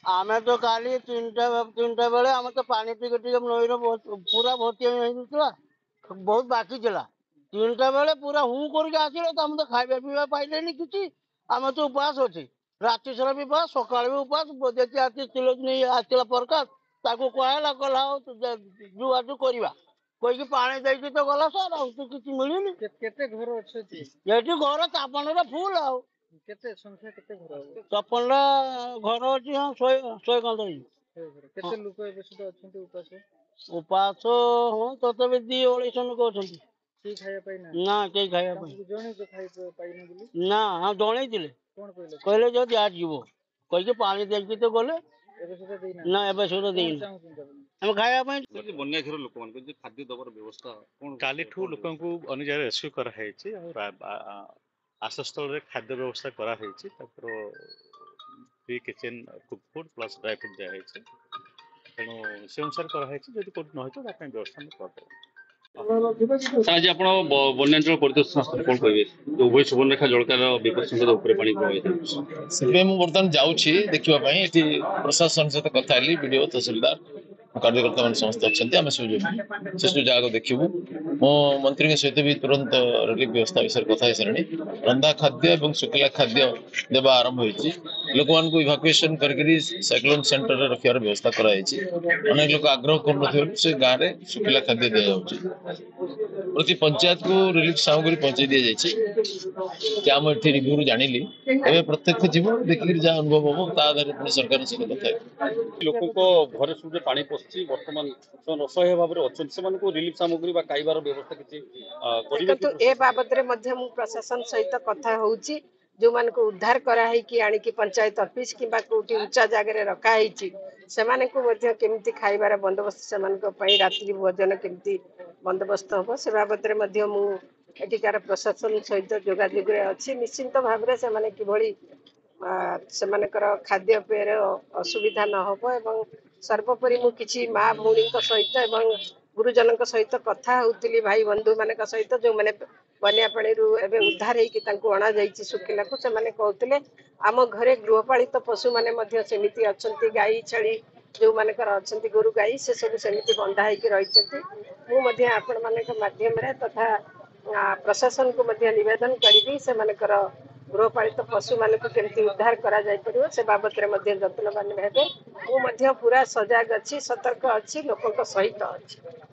आमे तो काली 3टा बेले आमे तो पानी टिके टिके नईर पूरा भर्ती होइला बहुत बाकी चला 3टा बेले पूरा हूँ करके आसिले तो आमे तो खाइबा पीवा पाइलेनी किछि आमे तो उपवास अछि राति सारा भी उपवास सकाळ भी उपवास देखि आती तिलोक नहीं आसिला प्रकाश ताको कहला कहला जु आजु करबा कोई पानी देकी तो गला सर आ तो किछि मिलिनी केते घर अछि येठी घर तापणरा फूल आ केते संख्या केते घर 56 घर अछि हां 100 कंदई केते लोक एबे सुद्धा अछंती उपास उपास हां ततबे 2-250 लोक अछंती की खाया पाई ना के खाया पाई जणे जो खाई पाई न बोली ना हां जणे दिले कोन कहले कहले जो आ जीवो कहि के पानी देकी तो गले एबे सुद्धा देइना ना एबे सुद्धा देइन हम खाया पाई बन्या घेर लोक मान जे खाद्य दबर व्यवस्था कोन कालीठू लोकंकु अनुसार रेस्क्यू करा हेछि और आश्रयस्थल रे खाद्य व्यवस्था करा हेछि तकर free kitchen cook food plus dry food दिया हेछि तेणु से अनुसार करा हेछि जदि कोट न होतो तापे व्यवस्था हम करदो आज आपण बन्यांचल परिदर्शन संस्था कोन कहबे उभय सुवर्णरेखा जलकार विपद संकट ऊपर पानी प्रभावित से बर्तमान जाऊँगी देखा प्रशासन सहित कथा हेली वीडियो तहसीलदार कार्यकर्ता मान समस्त अच्छा आम सब से सब जगह देखू मो मंत्री सहित भी तुरंत रिलीफ व्यवस्था विषय कथा हो सारे रंधा खाद्य और शुखला खाद्य देवा आरंभ होती लोक मान इभाकुएसन करके साइक्लोन सेंटर रखार व्यवस्था कराई अनेक लोक आग्रह कर से गाँव में शुखला खाद्य दि जाऊँगी प्रति पंचायत को रिलीफ सामग्री पहुंचाई दी जाए आम ये रिव्यू जानिली एवं प्रत्यक्ष जीव देखिए जहाँ अनुभव हम ता आधार सरकार सहित कथा लोक घरे सब पानी पशि बर्तमान असह्य भाव में अच्छा से रिलीफ सामग्री खाइबार व्यवस्था देखो ए बाबद प्रशासन सहित कथा होउची जो मान को उद्धार कराई कि आनी कि पंचायत ऑफिस किबा कोठी ऊंचा जगह रखा हिची सेमाने को मध्य केमिति खाइबार बंदोबस्त सेमान को पई रात्रि भोजन केमिति बंदोबस्त हो से बाबद रे मध्य मु एटिकार प्रशासन सहित जोगाजोग रे अछि निश्चित भाव रे सेमाने किभଳି सेमानकर खाद्य पेय असुविधा न हो एवं सर्वोपरि मु किछि माँ भौणी सहित एवं गुरुजन सहित कथा होउतिली भाई बंधु मान सहित जो मैंने बन्या पानी एवं उद्धार होकर अणा जाइए शुखिला को से कहते आम घरे गृहपालित पशु मैंने सेमती अच्छा गाई छेली जो मानकर अच्छा गोरु गाई से सब सेमती बंधा होती आपण माध्यम तथा प्रशासन को निवेदन करी से गृहपालित पशु मान केमती उद्धार करा जाय परिबो से बाबद रे जत्नवान हेबे मु पूरा सजग अच्छी सतर्क अच्छी लोक सहित अच्छी।